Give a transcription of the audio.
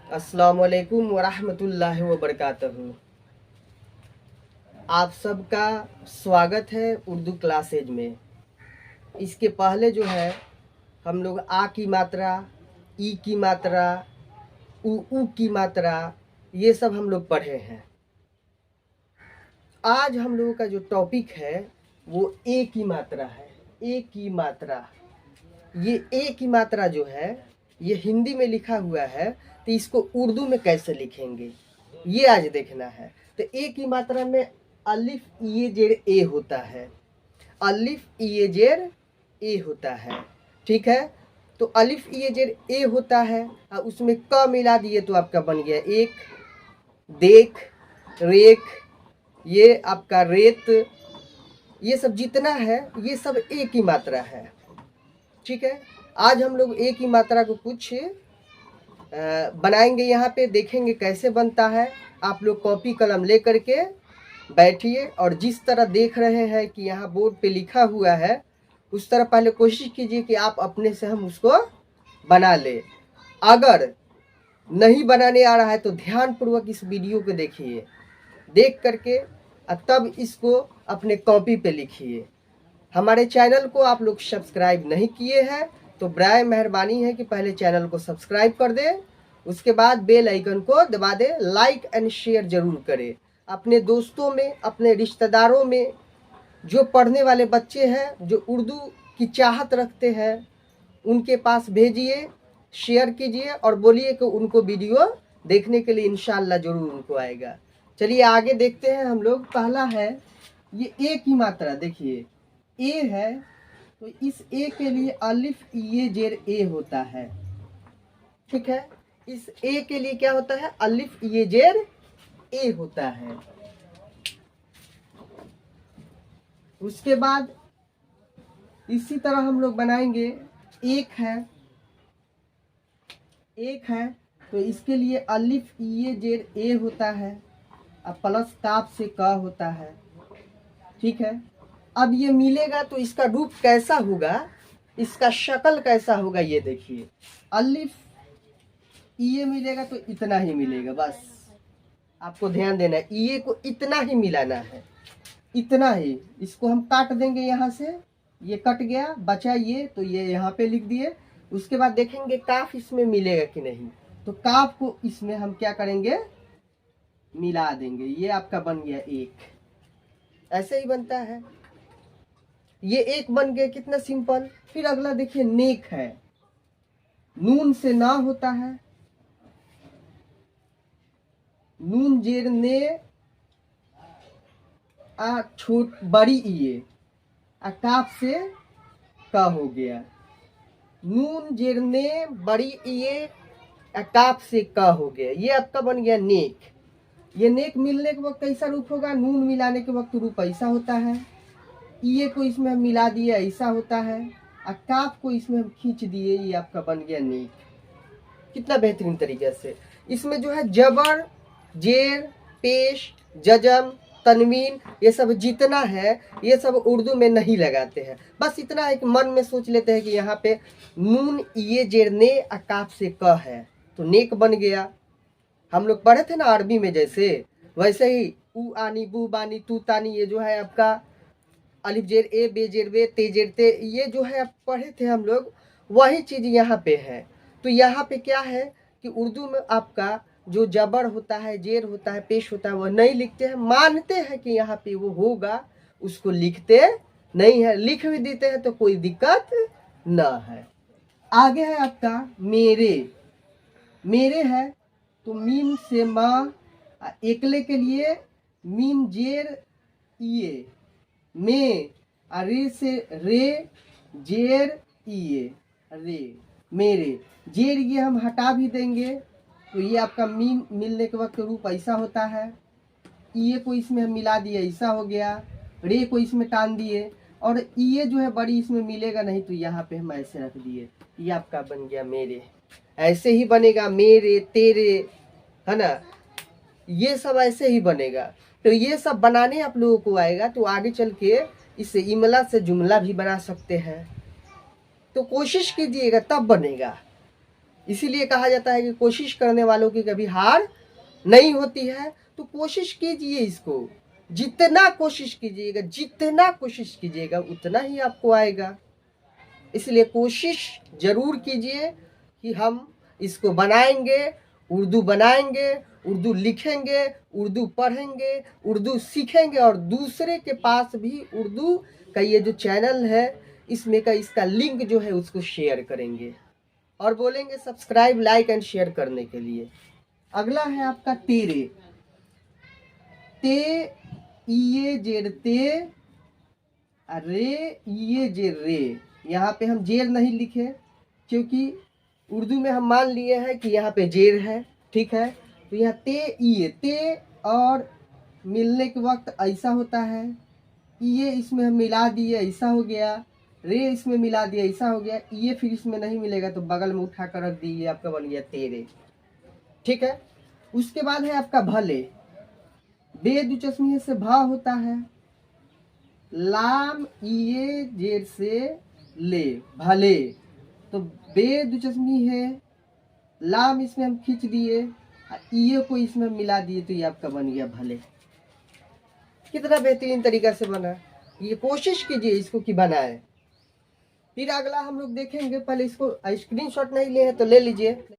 अस्सलामुअलैकुम वरहमतुल्लाहि वबरकातुहू। आप सबका स्वागत है उर्दू क्लासेज में। इसके पहले जो है हम लोग आ की मात्रा, ई की मात्रा, ऊ की मात्रा, ये सब हम लोग पढ़े हैं। आज हम लोगों का जो टॉपिक है वो ए की मात्रा है। ए की मात्रा, ये ए की मात्रा जो है ये हिंदी में लिखा हुआ है, तो इसको उर्दू में कैसे लिखेंगे ये आज देखना है। तो ए की मात्रा में अलिफ ये जेर ए होता है, अलिफ ये जेर ए होता है, ठीक है। तो अलिफ ये जेर ए होता है और उसमें क मिला दिए तो आपका बन गया एक, देख, रेख, ये आपका रेत, ये सब जितना है ये सब ए की मात्रा है, ठीक है। आज हम लोग ए की मात्रा को कुछ बनाएंगे, यहाँ पे देखेंगे कैसे बनता है। आप लोग कॉपी कलम ले करके बैठिए और जिस तरह देख रहे हैं कि यहाँ बोर्ड पे लिखा हुआ है उस तरह पहले कोशिश कीजिए कि आप अपने से हम उसको बना ले। अगर नहीं बनाने आ रहा है तो ध्यान पूर्वक इस वीडियो को देखिए, देख करके तब इसको अपने कॉपी पे लिखिए। हमारे चैनल को आप लोग सब्सक्राइब नहीं किए हैं तो बराए मेहरबानी है कि पहले चैनल को सब्सक्राइब कर दें, उसके बाद बेल आइकन को दबा दें, लाइक एंड शेयर जरूर करें। अपने दोस्तों में, अपने रिश्तेदारों में जो पढ़ने वाले बच्चे हैं, जो उर्दू की चाहत रखते हैं, उनके पास भेजिए, शेयर कीजिए और बोलिए कि उनको वीडियो देखने के लिए इंशाल्लाह जरूर उनको आएगा। चलिए आगे देखते हैं हम लोग। पहला है ये ए की मात्रा, देखिए ए है तो इस ए के लिए अलिफ ये जेर ए होता है, ठीक है। इस ए के लिए क्या होता है? अलिफ ये जेर ए होता है। उसके बाद इसी तरह हम लोग बनाएंगे, एक है, एक है तो इसके लिए अलिफ ये जेर ए होता है और प्लस काफ से क होता है, ठीक है। अब ये मिलेगा तो इसका रूप कैसा होगा, इसका शक्ल कैसा होगा ये देखिए। अलिफ ये मिलेगा तो इतना ही मिलेगा, बस आपको ध्यान देना है, ये को इतना ही मिलाना है, इतना ही। इसको हम काट देंगे, यहाँ से ये कट गया, बचा ये, तो ये यहाँ पे लिख दिए। उसके बाद देखेंगे काफ इसमें मिलेगा कि नहीं, तो काफ को इसमें हम क्या करेंगे, मिला देंगे। ये आपका बन गया एक, ऐसे ही बनता है। ये एक बन गया, कितना सिंपल। फिर अगला देखिए नेक है, नून से ना होता है, नून जेर ने आ छोट बड़ी ये आ काफ से का हो गया, नून जेर ने बड़ी ये आ काफ से का हो गया। ये आपका बन गया नेक। ये नेक मिलने के वक्त कैसा रूप होगा, नून मिलाने के वक्त रूप ऐसा होता है, ये को इसमें हम मिला दिए ऐसा होता है, और काफ को इसमें हम खींच दिए, ये आपका बन गया नेक। कितना बेहतरीन तरीके से। इसमें जो है जबर, जेर, पेश, जजम, तनवीन, ये सब जितना है ये सब उर्दू में नहीं लगाते हैं। बस इतना है कि मन में सोच लेते हैं कि यहाँ पे नून ये जेर ने काफ से क है तो नेक बन गया। हम लोग पढ़े थे ना अरबी में, जैसे वैसे ही ऊ आनी, बू बानी, तू तानी, ये जो है आपका अलिफ जेर ए, बे जेर बे, ते जेर ते, ये जो है आप पढ़े थे हम लोग, वही चीज़ यहाँ पे है। तो यहाँ पे क्या है कि उर्दू में आपका जो जबर होता है, जेर होता है, पेश होता है, वह नहीं लिखते हैं, मानते हैं कि यहाँ पे वो होगा, उसको लिखते नहीं है। लिख भी देते हैं तो कोई दिक्कत ना है। आगे है आपका मेरे, मेरे है तो मीम से माँ, एकले के लिए मीम जेर ये, में, रे से रे, जेर ये, रे, मेरे। जेर ये हम हटा भी देंगे तो ये आपका मीम मिलने के वक्त रूप ऐसा होता है। ये को इसमें हम मिला दिए, ऐसा हो गया। रे को इसमें टान दिए और ये जो है बड़ी इसमें मिलेगा नहीं तो यहाँ पे हम ऐसे रख दिए, ये आपका बन गया मेरे। ऐसे ही बनेगा मेरे, तेरे, है ना, ये सब ऐसे ही बनेगा। तो ये सब बनाने आप लोगों को आएगा तो आगे चल के इससे इमला से जुमला भी बना सकते हैं। तो कोशिश कीजिएगा तब बनेगा। इसीलिए कहा जाता है कि कोशिश करने वालों की कभी हार नहीं होती है। तो कोशिश कीजिए, इसको जितना कोशिश कीजिएगा, जितना कोशिश कीजिएगा उतना ही आपको आएगा। इसलिए कोशिश जरूर कीजिए कि हम इसको बनाएंगे, उर्दू बनाएंगे, उर्दू लिखेंगे, उर्दू पढ़ेंगे, उर्दू सीखेंगे और दूसरे के पास भी उर्दू का ये जो चैनल है इसमें का इसका लिंक जो है उसको शेयर करेंगे और बोलेंगे सब्सक्राइब, लाइक एंड शेयर करने के लिए। अगला है आपका तेरे। ते इये जेर ते, रे इये जेर रे। यहाँ पे हम जेर नहीं लिखे क्योंकि उर्दू में हम मान लिए हैं कि यहाँ पे जेर है, ठीक है। तो यहाँ ते इये, ते और मिलने के वक्त ऐसा होता है, इये इसमें हम मिला दिए ऐसा हो गया, रे इसमें मिला दिया ऐसा हो गया, ये फिर इसमें नहीं मिलेगा तो बगल में उठा कर रख दिए, आपका बन गया तेरे, ठीक है। उसके बाद है आपका भले। बे दो चश्मे से भा होता है, लाम इये जेर से ले, भले। तो बे दो चश्मी है, लाम इसमें हम खींच दिए, इये को इसमें मिला दिए तो ये आपका बन गया भले। कितना बेहतरीन तरीका से बना। ये कोशिश कीजिए इसको कि बनाए। फिर अगला हम लोग देखेंगे, पहले इसको स्क्रीनशॉट नहीं लिए हैं तो ले लीजिए।